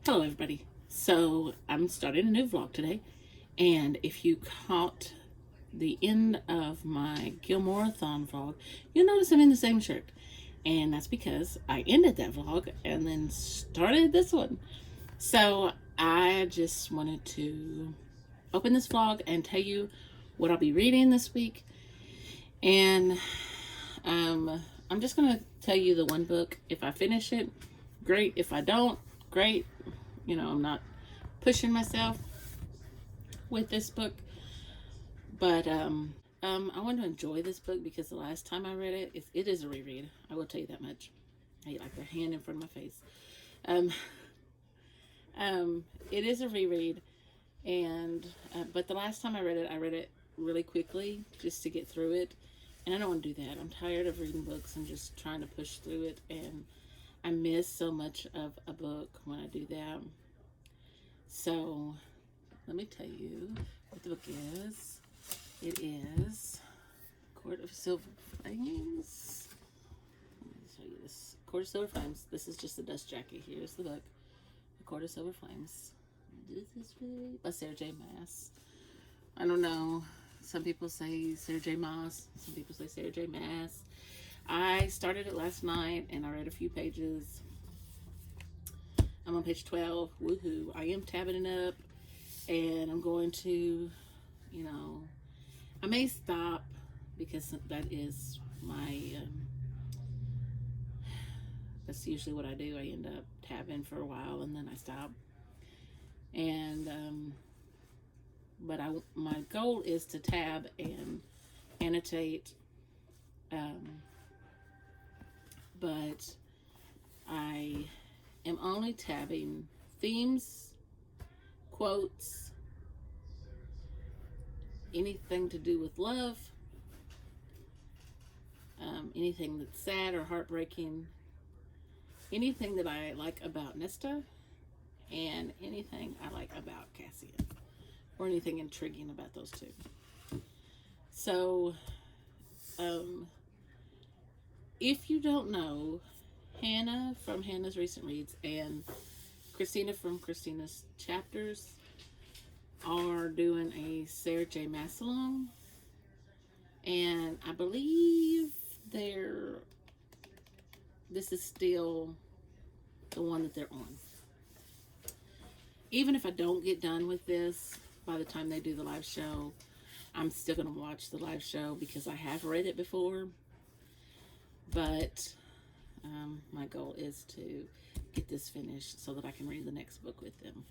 Hello, everybody. So, I'm starting a new vlog today, and if you caught the end of my Gilmoreathon vlog, you'll notice I'm in the same shirt, and that's because I ended that vlog and then started this one. So, I just wanted to open this vlog and tell you what I'll be reading this week, and I'm just gonna tell you the one book. If I finish it, great. If I don't, great. I'm not pushing myself with this book, but I want to enjoy this book because the last time I read it is a reread. I will tell you that much. I like the hand in front of my face. Um, it is a reread, and but the last time I read it really quickly just to get through it, and I don't want to do that. I'm tired of reading books and just trying to push through it, and I miss so much of a book when I do that. So let me tell you what the book is. It is Court of Silver Flames. Let me show you this. Court of Silver Flames. This is just the dust jacket. Here's the book. The Court of Silver Flames. By Sarah J. Maas. I don't know. Some people say Sarah J. Maas. Some people say Sarah J. Maas. I started it last night and I read a few pages. I'm on page 12. Woohoo. I am tabbing it up. And I'm going to, I may stop because that is that's usually what I do. I end up tabbing for a while and then I stop. And, but my goal is to tab and annotate. But I am only tabbing themes, quotes, anything to do with love, anything that's sad or heartbreaking, anything that I like about Nesta, and anything I like about Cassian, or anything intriguing about those two. So, if you don't know, Hannah from Hannah's Recent Reads and Christina from Christina's Chapters are doing a Sarah J. Maas along, and I believe this is still the one that they're on. Even if I don't get done with this by the time they do the live show, I'm still going to watch the live show because I have read it before. But my goal is to get this finished so that I can read the next book with them.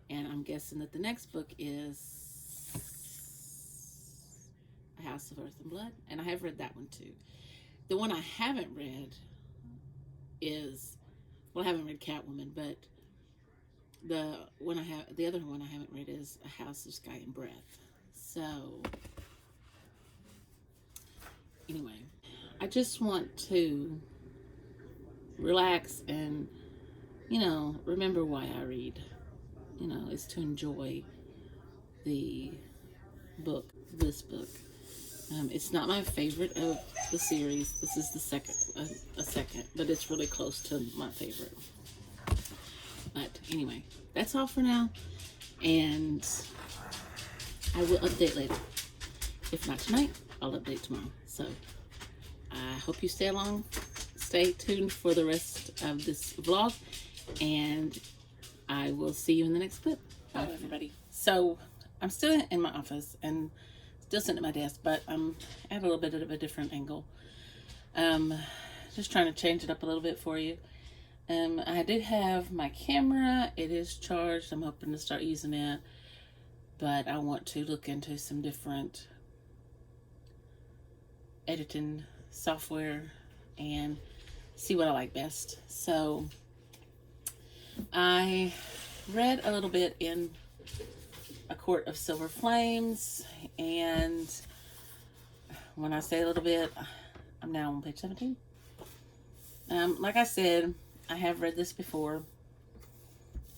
And I'm guessing that the next book is A House of Earth and Blood, and I have read that one too. The one I haven't read is, I haven't read Catwoman, but the other one I haven't read is A House of Sky and Breath. So anyway, I just want to relax and remember why I read. Is to enjoy the book, this book. It's not my favorite of the series. This is the second, but it's really close to my favorite. But anyway, that's all for now, and I will update later. If not tonight, I'll update tomorrow. So I hope you stay tuned for the rest of this vlog, and I will see you in the next clip. Bye, everybody. So I'm still in my office and still sitting at my desk, but I'm at a little bit of a different angle. Just trying to change it up a little bit for you. I did have my camera. It is charged. I'm hoping to start using it, but I want to look into some different editing software and see what I like best. So I read a little bit in A Court of Silver Flames, and when I say a little bit, I'm now on page 17. Like I said, I have read this before,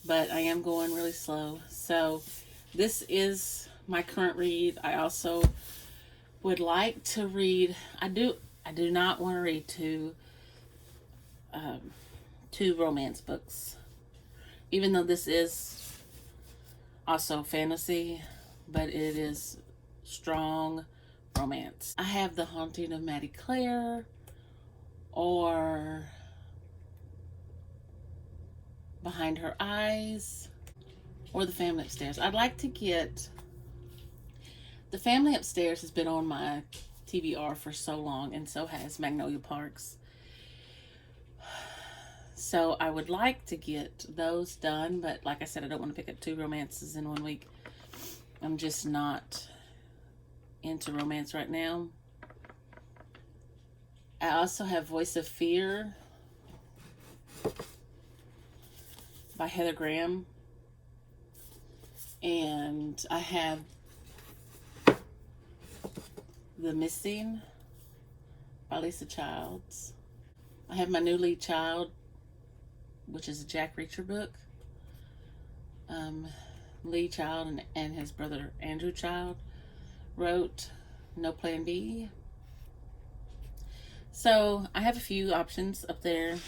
but I am going really slow. So this is my current read. I also would like to read, I do not want to read two romance books even though this is also fantasy, but it is strong romance. I have The Haunting of Maddie Clare or Behind Her Eyes or The Family Upstairs. I'd like to get... The Family Upstairs has been on my TBR for so long, and so has Magnolia Parks. So I would like to get those done, but like I said, I don't want to pick up 2 romances in 1 week. I'm just not into romance right now. I also have Voice of Fear by Heather Graham. And I have The Missing by Lisa Childs. I have My New Lead Child, which is a Jack Reacher book. Lee Child and his brother Andrew Child wrote No Plan B. So I have a few options up there.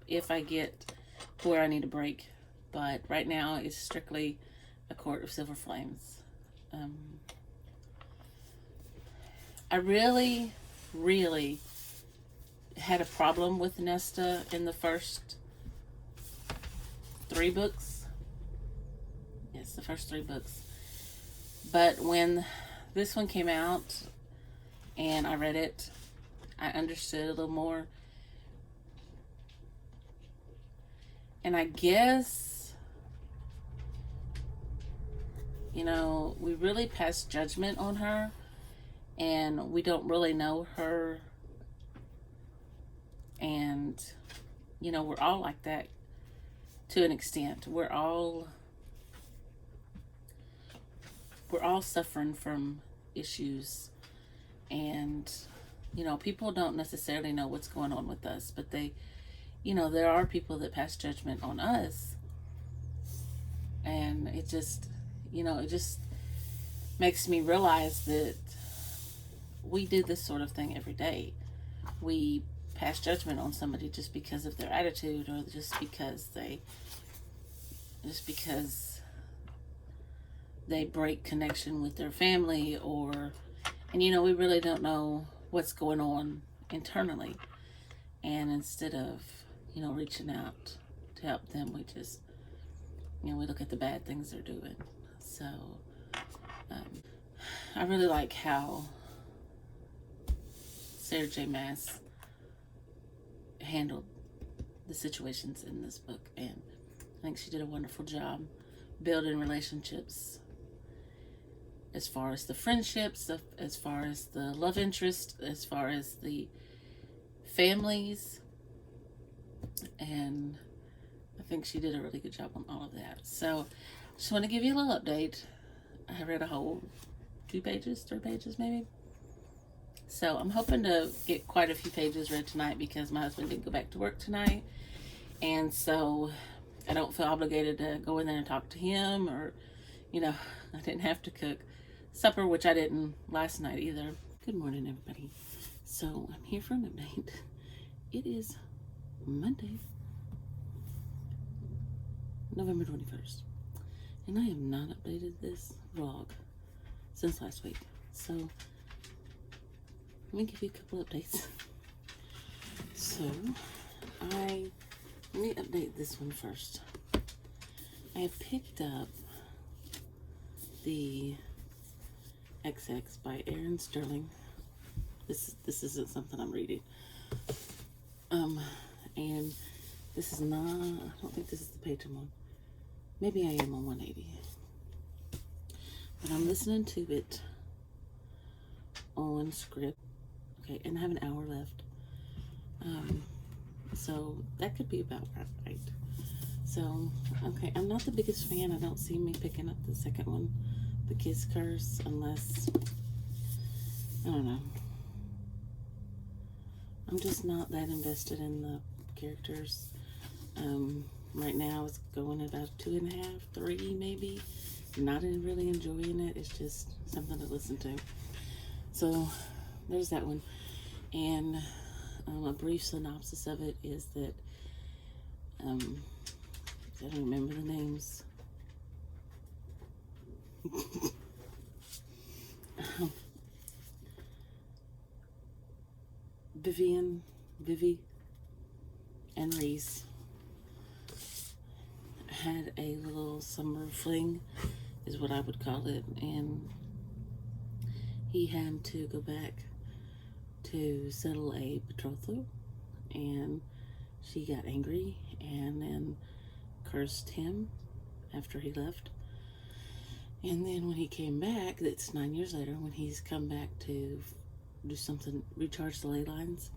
If I get to where I need a break, but right now it's strictly A Court of Silver Flames. I really had a problem with Nesta in the first 3 books. Yes, the first 3 books. But when this one came out and I read it, I understood a little more. And I guess, you know, we really pass judgment on her, and we don't really know her. And, you know, we're all like that to an extent. We're all suffering from issues, and, you know, people don't necessarily know what's going on with us, but they, you know, there are people that pass judgment on us, and it just, you know, it just makes me realize that we do this sort of thing every day. We pass judgment on somebody just because of their attitude, or just because they break connection with their family, and you know, we really don't know what's going on internally. And instead of, you know, reaching out to help them, we just, you know, we look at the bad things they're doing. So I really like how Sarah J. Maas handled the situations in this book, and I think she did a wonderful job building relationships, as far as the friendships, as far as the love interest, as far as the families, and I think she did a really good job on all of that. So just want to give you a little update. I read a whole 2 pages, 3 pages maybe. So I'm hoping to get quite a few pages read tonight, because my husband didn't go back to work tonight, and so I don't feel obligated to go in there and talk to him, or, you know, I didn't have to cook supper, which I didn't last night either. Good morning, everybody. So I'm here for an update. It is Monday, November 21st, and I have not updated this vlog since last week. So let me give you a couple updates. So let me update this one first. I have picked up the XX by Aaron Sterling. This isn't something I'm reading. And this is not, I don't think this is the page I'm on. Maybe I am on 180. But I'm listening to it on script. Okay, and I have an hour left. So that could be about right. So, okay, I'm not the biggest fan. I don't see me picking up the second one, The Kiss Curse, unless, I don't know. I'm just not that invested in the characters. Right now it's going about 2.5, 3 maybe. Not really enjoying it. It's just something to listen to. So there's that one. And a brief synopsis of it is that I don't remember the names. Vivi, and Reese had a little summer fling, is what I would call it, and he had to go back to settle a betrothal, and she got angry and then cursed him after he left. And then when he came back, it's 9 years later, when he's come back to do something, recharge the ley lines,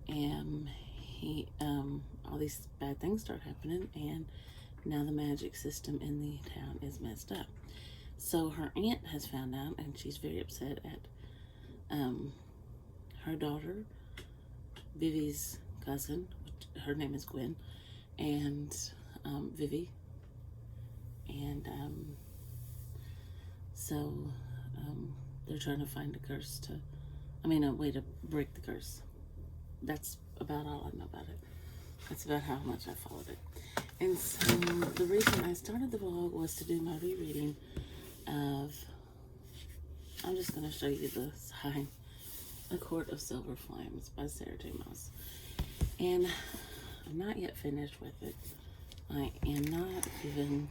and he all these bad things start happening, and now the magic system in the town is messed up. So her aunt has found out, and she's very upset at her daughter, Vivi's cousin, which her name is Gwen, and Vivi, and so they're trying to find a way to break the curse. That's about all I know about it. That's about how much I followed it. And so the reason I started the vlog was to do my rereading of, I'm just going to show you the sign, A Court of Silver Flames by Sarah J. Maas. And I'm not yet finished with it. I am not even,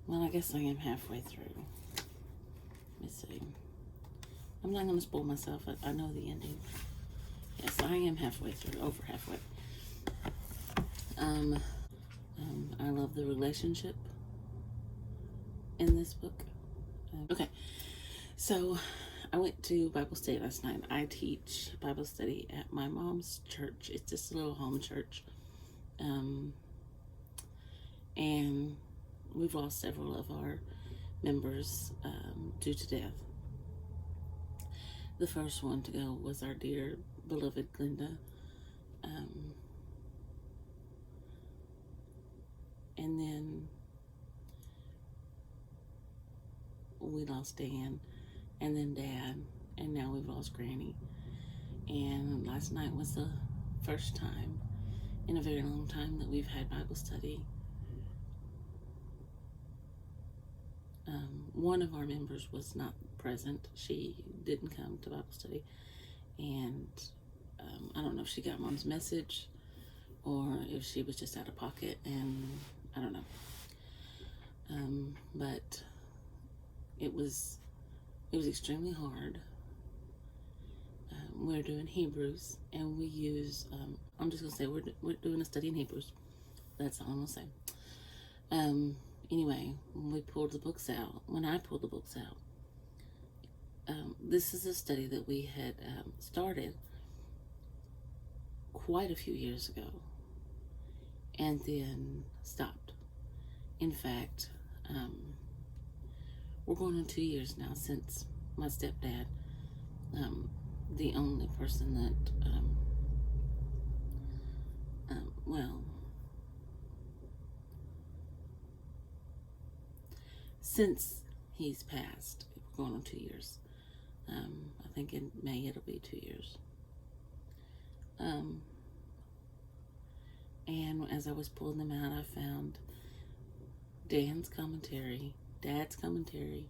well, I guess I am halfway through. Let me see. I'm not going to spoil myself. I know the ending. Yes, I am halfway through, over halfway. I love the relationship in this book. Okay, so I went to Bible study last night. I teach Bible study at my mom's church. It's just a little home church. And we've lost several of our members due to death. The first one to go was our dear beloved Glenda. And then we lost Dan, and then Dad, and now we've lost Granny. And last night was the first time in a very long time that we've had Bible study. One of our members was not present. She didn't come to Bible study, and I don't know if she got Mom's message or if she was just out of pocket, and I don't know. But it was extremely hard. We're doing Hebrews, and we use, I'm just going to say we're doing a study in Hebrews. That's all I'm going to say. Anyway, when I pulled the books out, this is a study that we had started quite a few years ago and then stopped. In fact, we're going on 2 years now since my stepdad, the only person that, since he's passed, we're going on 2 years. I think in May it'll be 2 years. And as I was pulling them out, I found Dan's commentary, Dad's commentary,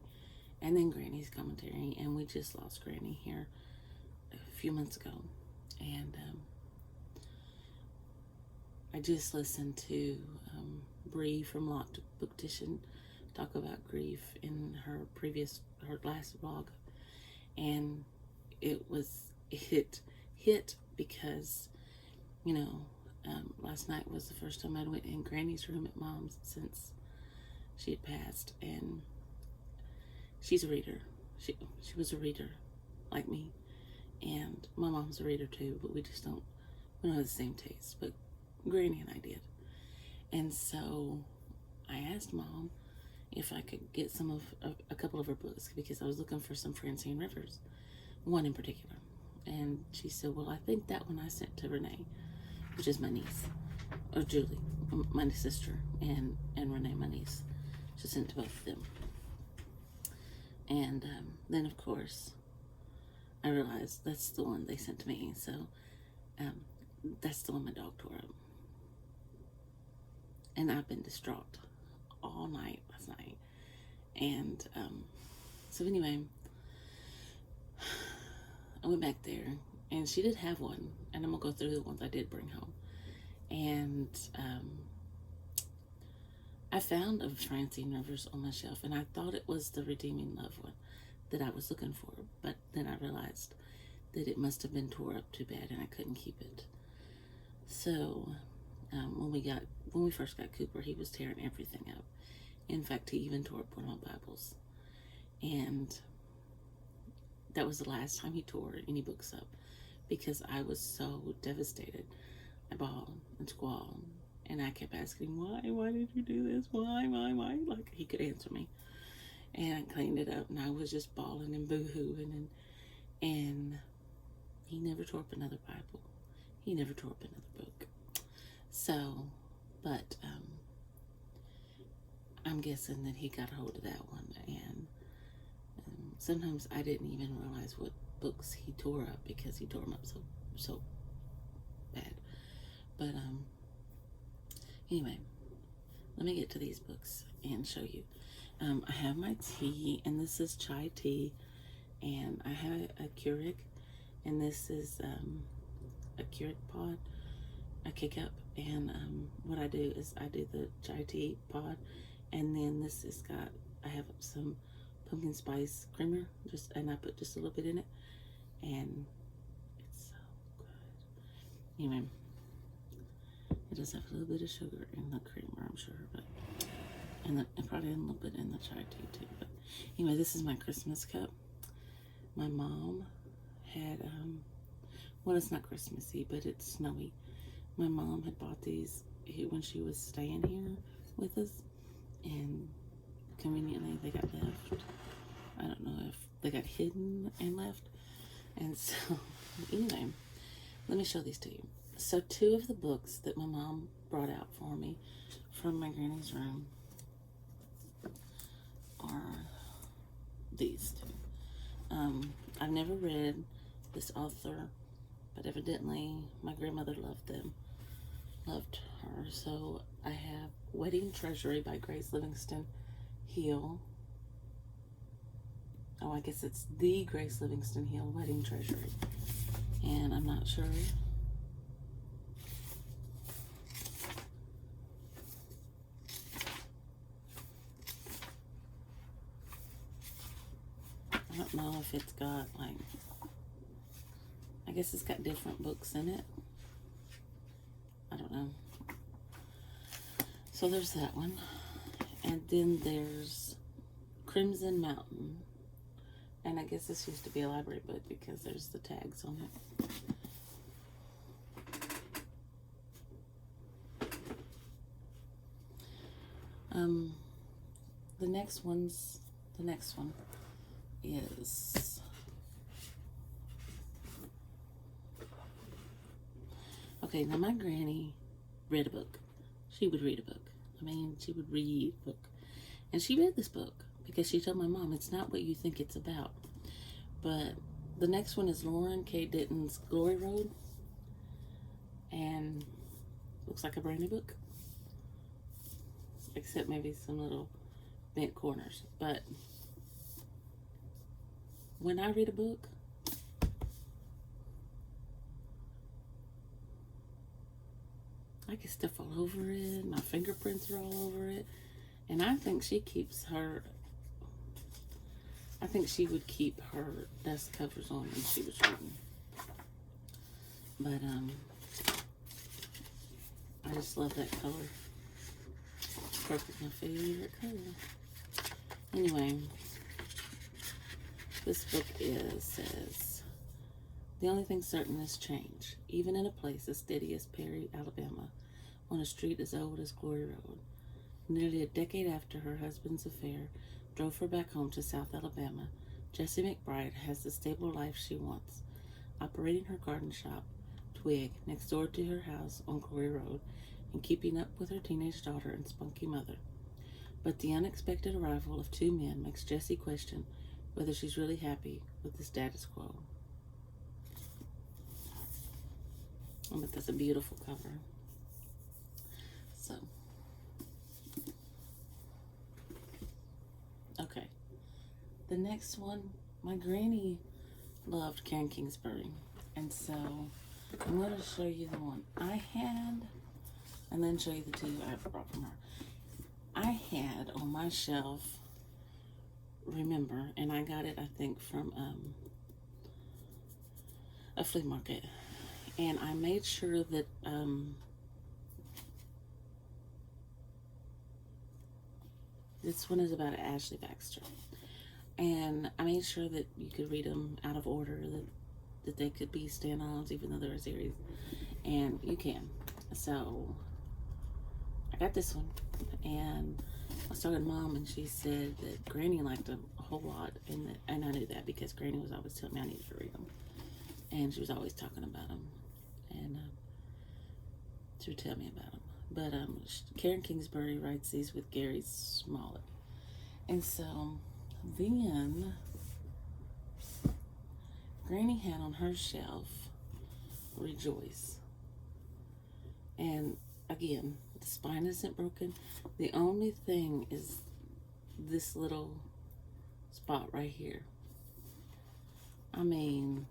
and then Granny's commentary, and we just lost Granny here a few months ago. And I just listened to Bree from Locked Booktition talk about grief in her last vlog, and it hit because, last night was the first time I went in Granny's room at Mom's since she had passed, and she's a reader. She was a reader like me, and my mom's a reader too, but we don't have the same taste, but Granny and I did. And so I asked Mom if I could get a couple of her books, because I was looking for some Francine Rivers, one in particular. And she said, well, I think that one I sent to Renee, which is my niece, or Julie, my sister, and Renee, my niece. She sent it to both of them. And then, of course, I realized that's the one they sent to me. So that's the one my dog tore up. And I've been distraught all night last night. And so anyway, I went back there, and she did have one, and I'm gonna go through the ones I did bring home. And I found a Francine Rivers on my shelf, and I thought it was the Redeeming Love one that I was looking for, but then I realized that it must have been tore up too bad, and I couldn't keep it. So when we first got Cooper, he was tearing everything up. In fact, he even tore up one of my Bibles, and that was the last time he tore any books up, because I was so devastated. I bawled and squalled, and I kept asking him, why did you do this? Why? Like he could answer me. And I cleaned it up, and I was just bawling and boo-hooing, and he never tore up another Bible. He never tore up another book. So, but I'm guessing that he got a hold of that one, and sometimes I didn't even realize what books he tore up, because he tore them up so bad. But anyway, let me get to these books and show you. I have my tea, and this is chai tea, and I have a Keurig, and this is a Keurig pod, a K-Cup, and what I do is I do the chai tea pod, and then this has got, I have some pumpkin spice creamer, and I put just a little bit in it, and it's so good. Anyway, it does have a little bit of sugar in the creamer, I'm sure, but and probably a little bit in the chai tea too. But anyway, this is my Christmas cup. My mom had well, it's not Christmassy, but it's snowy. My mom had bought these when she was staying here with us, and conveniently they got left. I don't know if they got hidden and left. And so anyway, let me show these to you. So 2 of the books that my mom brought out for me from my granny's room are these 2. I've never read this author, but evidently my grandmother loved her. So I have Wedding Treasury by Grace Livingston Hill. Oh, I guess it's the Grace Livingston Hill Wedding Treasury. And I'm not sure. I don't know if it's got, like, I guess it's got different books in it. I don't know. So there's that one. And then there's Crimson Mountain. And I guess this used to be a library book because there's the tags on it. The next one is okay. Now my granny read a book. She would read a book. I mean, she would read a book, and she read this book because she told my mom it's not what you think it's about. But the next one is Lauren K. Denton's Glory Road, and looks like a brand new book, except maybe some little bent corners. But when I read a book, I get stuff all over it. My fingerprints are all over it. And I think she keeps her, I think she would keep her dust covers on when she was reading. But I just love that color. Purple's my favorite color. Anyway, this book says, the only thing certain is change, even in a place as steady as Perry, Alabama, on a street as old as Glory Road. Nearly a decade after her husband's affair drove her back home to South Alabama, Jessie McBride has the stable life she wants, operating her garden shop, Twig, next door to her house on Glory Road, and keeping up with her teenage daughter and spunky mother. But the unexpected arrival of 2 men makes Jessie question whether she's really happy with the status quo. Oh, but that's a beautiful cover. So, the next one, my granny loved Karen Kingsbury. And so I'm going to show you the one I had and then show you the two I brought from her. I had on my shelf, Remember, and I got it, I think, from a flea market. And I made sure that this one is about Ashley Baxter. And I made sure that you could read them out of order, that they could be stand-ons even though they're a series. And you can. So I got this one, and I started Mom, and she said that Granny liked them a whole lot, and I knew that because Granny was always telling me I needed to read them, and she was always talking about them, and she would tell me about them. But Karen Kingsbury writes these with Gary Smollett, and so then Granny had on her shelf Rejoice, and again, the spine isn't broken. The only thing is this little spot right here. I mean,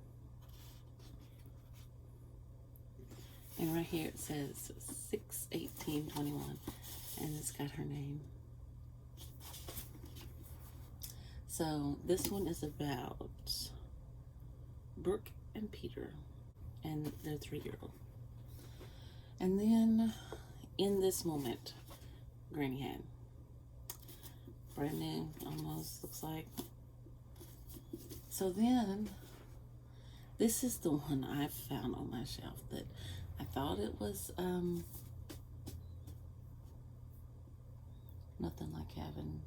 and right here it says 6/18/21, and it's got her name. So this one is about Brooke and Peter and their 3-year-old. And then in this moment, Granny had brand new, almost looks like. So then this is the one I found on my shelf that I thought it was nothing like having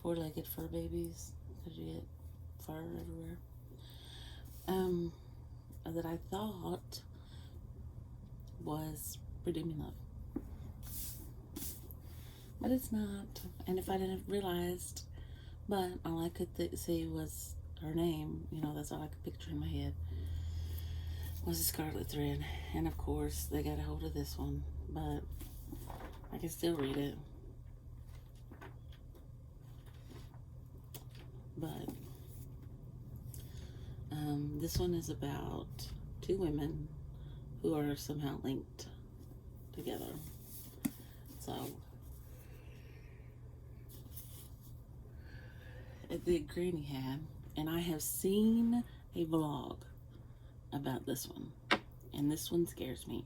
4-legged fur babies, because you get fur everywhere. That I thought was Redeeming Love, but it's not. And if I didn't realized, but all I could see was her name. You know, that's all I could picture in my head was the Scarlet Thread. And of course, they got a hold of this one, but I can still read it. But this one is about 2 women who are somehow linked together. So the Granny had, and I have seen a vlog about this one, and this one scares me.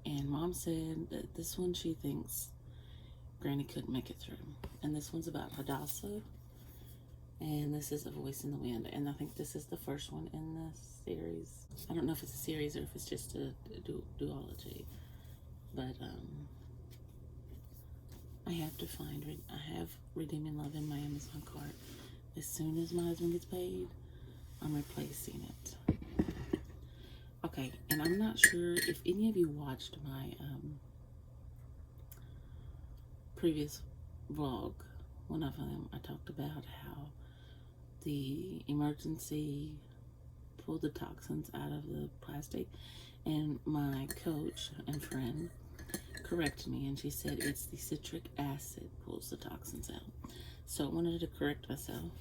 And Mom said that this one she thinks Granny couldn't make it through. And this one's about Hadassah, and this is A Voice in the Wind, and I think this is the first one in this series. I don't know if it's a series or if it's just a duology, but I have to find it. I have Redeeming Love in my Amazon cart. As soon as my husband gets paid, I'm replacing it. Okay, and I'm not sure if any of you watched my previous vlog. One of them, I talked about how the emergency pulled the toxins out of the plastic, and my coach and friend corrected me, and she said it's the citric acid pulls the toxins out. So I wanted to correct myself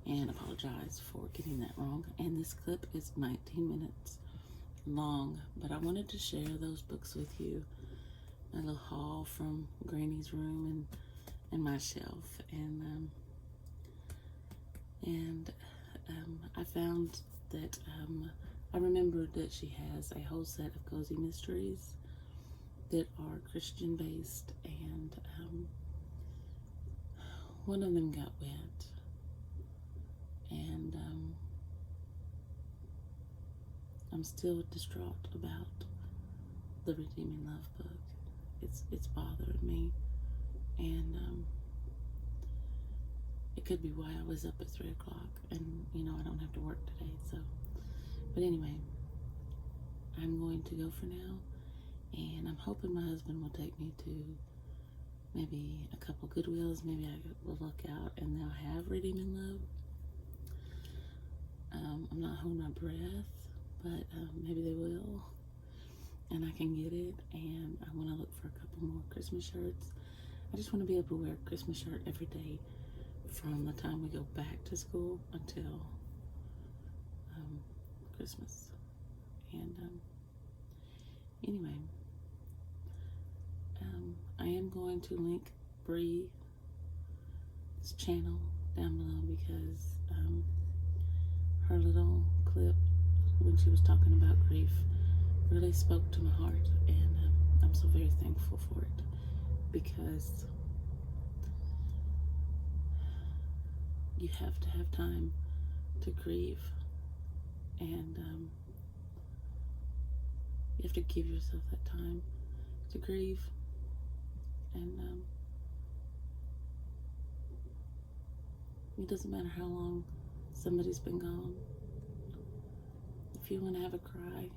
and apologize for getting that wrong. And this clip is 19 minutes long, but I wanted to share those books with you. A little haul from Granny's room and my shelf, and I found that I remembered that she has a whole set of cozy mysteries that are Christian based, and one of them got wet, and I'm still distraught about the Redeeming Love book. It's bothered me, and it could be why I was up at 3 o'clock, and you know I don't have to work today. So, but anyway, I'm going to go for now, and I'm hoping my husband will take me to maybe a couple Goodwills. Maybe I will look out and they'll have Redeeming Love. I'm not holding my breath, but maybe they will, and I can get it. And I want to look for a couple more Christmas shirts. I just want to be able to wear a Christmas shirt every day from the time we go back to school until Christmas. And anyway, I am going to link Bree's channel down below because her little clip when she was talking about grief really spoke to my heart, and I'm so very thankful for it, because you have to have time to grieve, and you have to give yourself that time to grieve. And it doesn't matter how long somebody's been gone. If you want to have a cry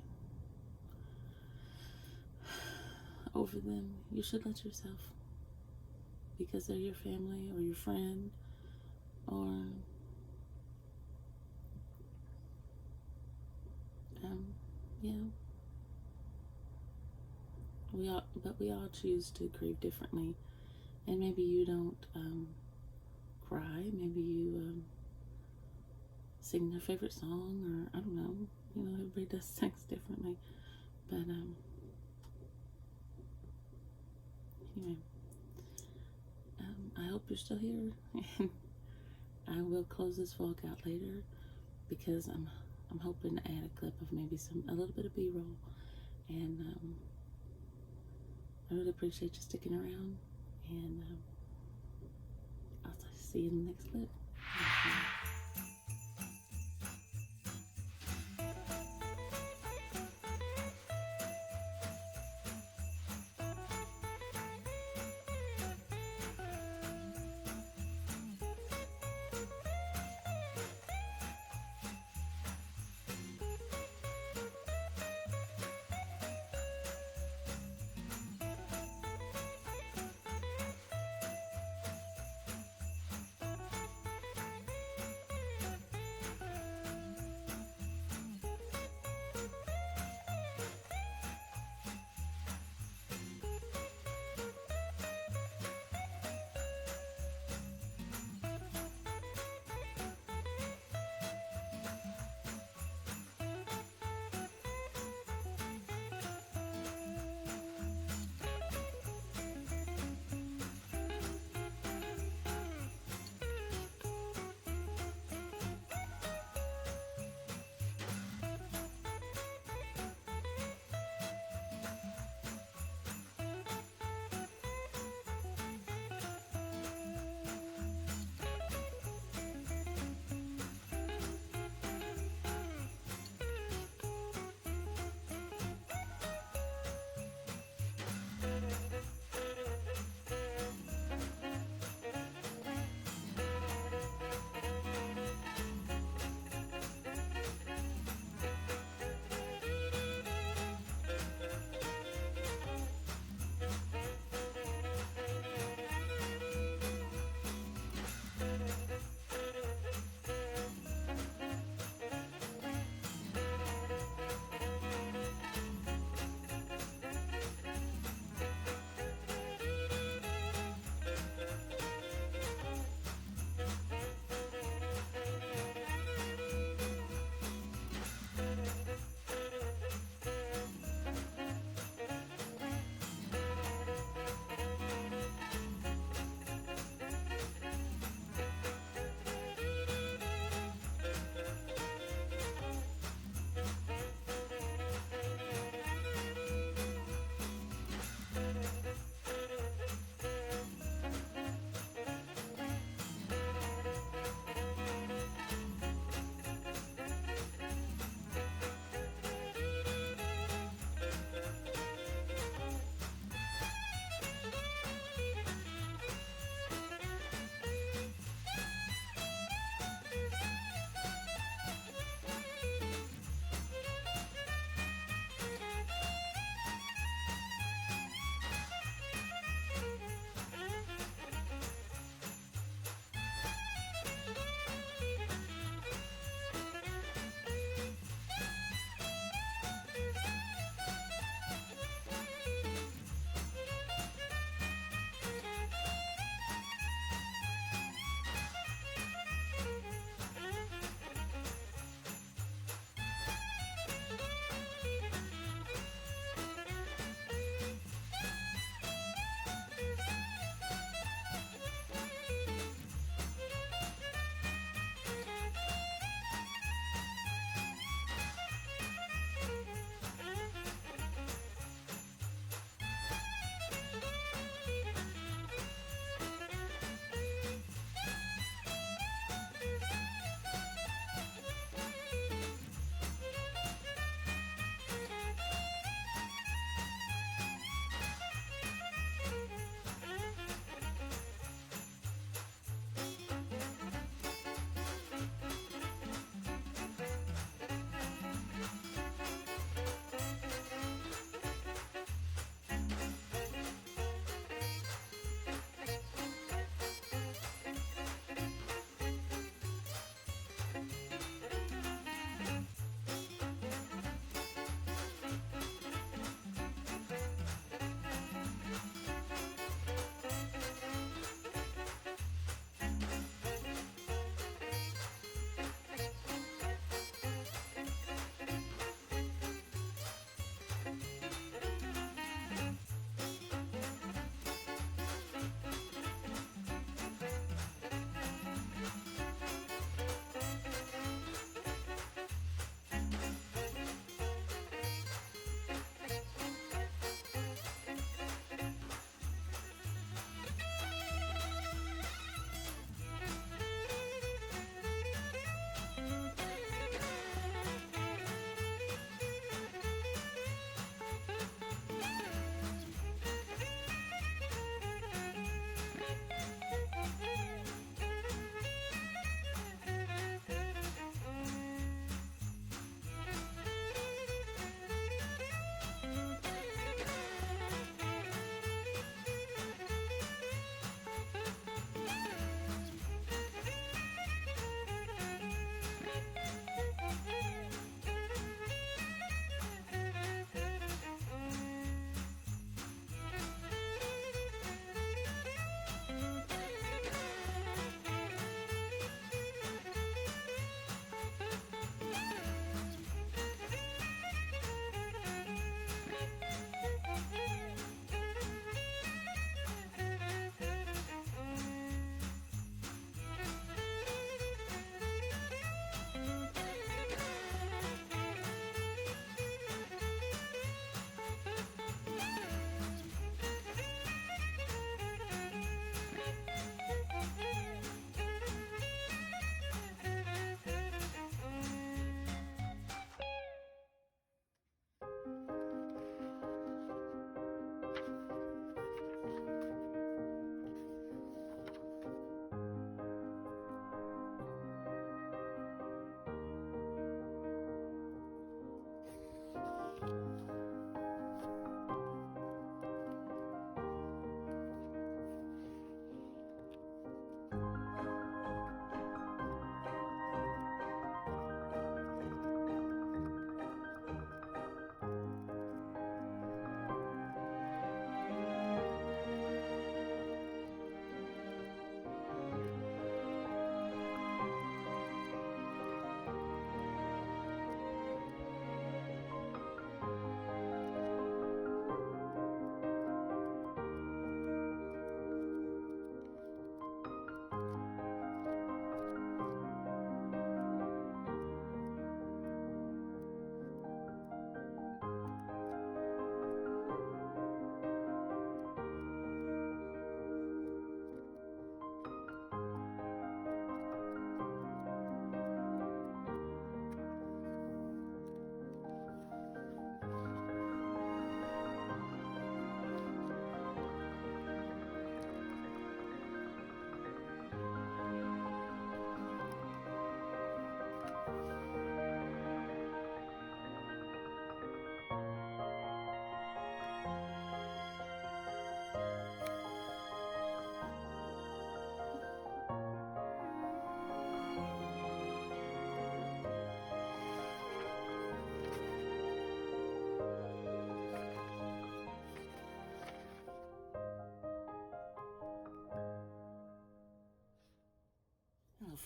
over them, you should let yourself, because they're your family or your friend, or yeah, we all choose to grieve differently. And maybe you don't cry, maybe you sing their favorite song, or I don't know, everybody does things differently. But anyway, I hope you're still here. And I will close this vlog out later, because I'm hoping to add a clip of maybe a little bit of B-roll. And I really appreciate you sticking around, and I'll see you in the next clip.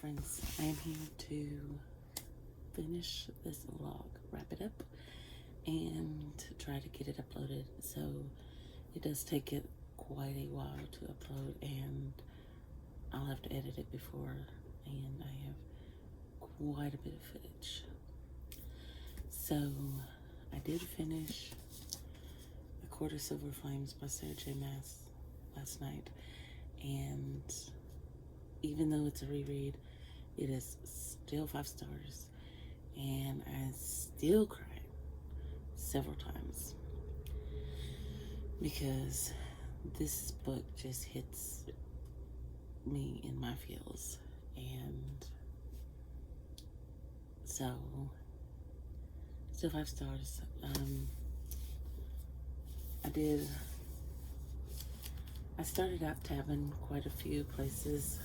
friends, I am here to finish this vlog, wrap it up, and try to get it uploaded. So it does take it quite a while to upload, and I'll have to edit it before, and I have quite a bit of footage. So I did finish A Quarter Silver Flames by Sarah J. Maas last night, and even though it's a reread, it is still 5 stars, and I still cried several times because this book just hits me in my feels. And so still 5 stars. I started out tabbing quite a few places,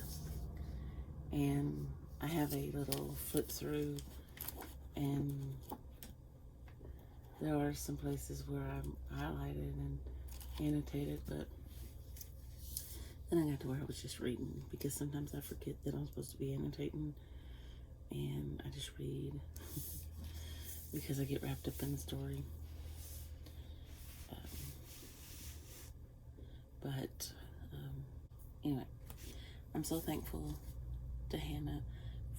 and I have a little flip through, and there are some places where I'm highlighted and annotated, but then I got to where I was just reading, because sometimes I forget that I'm supposed to be annotating, and I just read because I get wrapped up in the story. But anyway, I'm so thankful to Hannah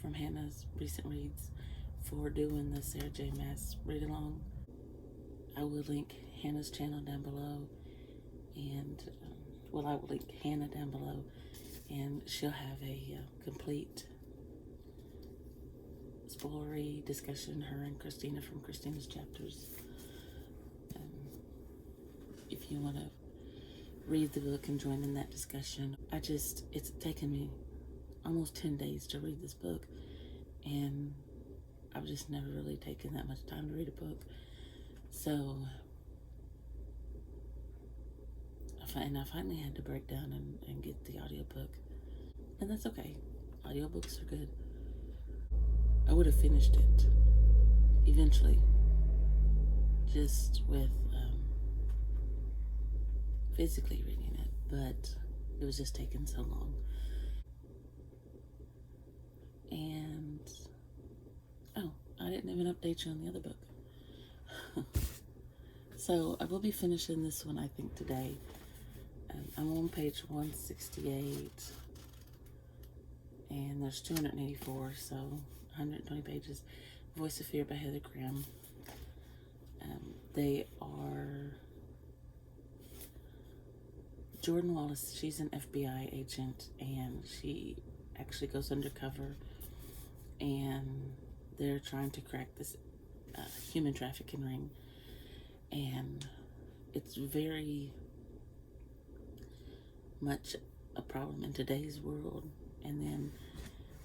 from Hannah's Recent Reads for doing the Sarah J. Maas read along. I will link Hannah's channel down below, and I will link Hannah down below, and she'll have a complete spoilery discussion, her and Christina from Christina's chapters. If you want to read the book and join in that discussion. It's taken me almost 10 days to read this book, and I've just never really taken that much time to read a book. So I finally had to break down and get the audiobook, and that's okay. Audiobooks are good. I would have finished it eventually, just with physically reading it, but it was just taking so long. And I didn't even update you on the other book. So I will be finishing this one, I think, today. I'm on page 168, and there's 284, so 120 pages. Voice of Fear by Heather Graham. They are Jordan Wallace. She's an FBI agent, and she actually goes undercover, and they're trying to crack this human trafficking ring, and it's very much a problem in today's world. And then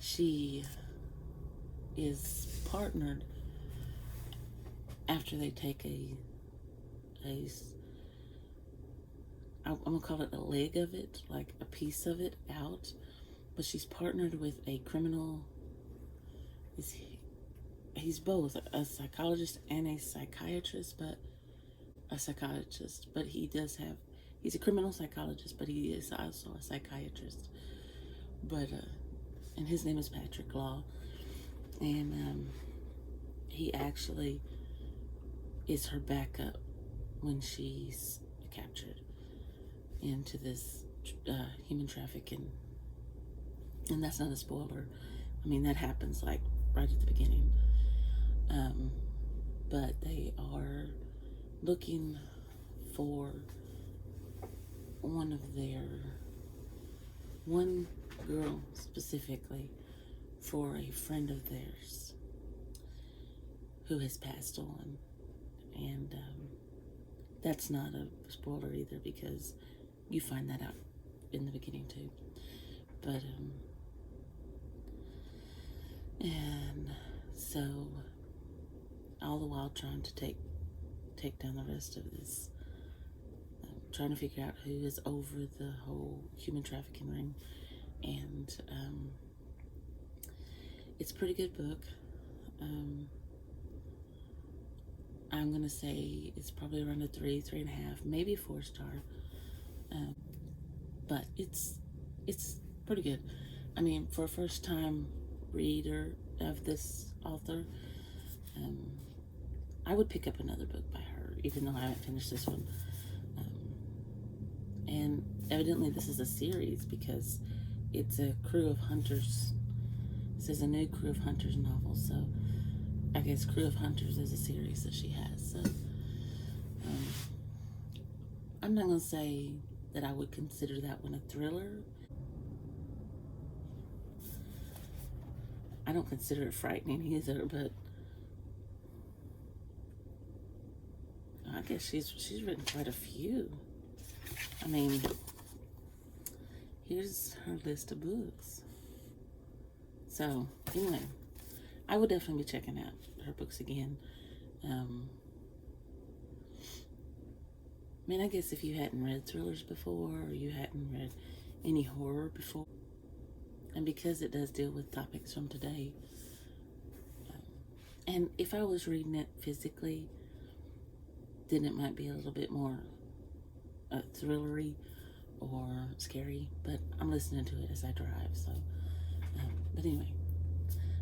she is partnered after they take I'm gonna call it a leg of it, like a piece of it out, but she's partnered with a criminal. He's both a psychologist and a psychiatrist, but he's a criminal psychologist, but he is also a psychiatrist. But and his name is Patrick Law, and he actually is her backup when she's captured into this human trafficking. And that's not a spoiler. I mean, that happens like right at the beginning. But they are looking for one girl specifically, for a friend of theirs who has passed on. And that's not a spoiler either, because you find that out in the beginning too. But and so all the while trying to take down the rest of this, trying to figure out who is over the whole human trafficking ring. And it's a pretty good book. I'm gonna say it's probably around a 3.5, maybe 4 star. But it's pretty good. I mean, for a first time reader of this author. I would pick up another book by her, even though I haven't finished this one. And evidently this is a series because it's a Crew of Hunters. It says a new Crew of Hunters novel, so I guess Crew of Hunters is a series that she has. So I'm not going to say that I would consider that one a thriller. I don't consider it frightening either, but I guess she's written quite a few. I mean, here's her list of books. So, anyway, I would definitely be checking out her books again. I mean, I guess if you hadn't read thrillers before, or you hadn't read any horror before, and because it does deal with topics from today, and if I was reading it physically, then it might be a little bit more thrillery or scary, but I'm listening to it as I drive, so, but anyway,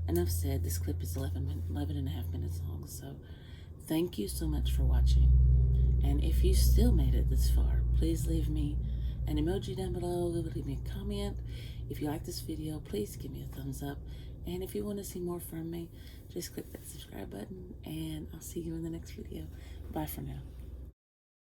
enough said. This clip is 11 and a half minutes long, so thank you so much for watching, and if you still made it this far, please leave me an emoji down below, leave me a comment. If you like this video, please give me a thumbs up, and if you want to see more from me, just click that subscribe button, and I'll see you in the next video. Bye for now.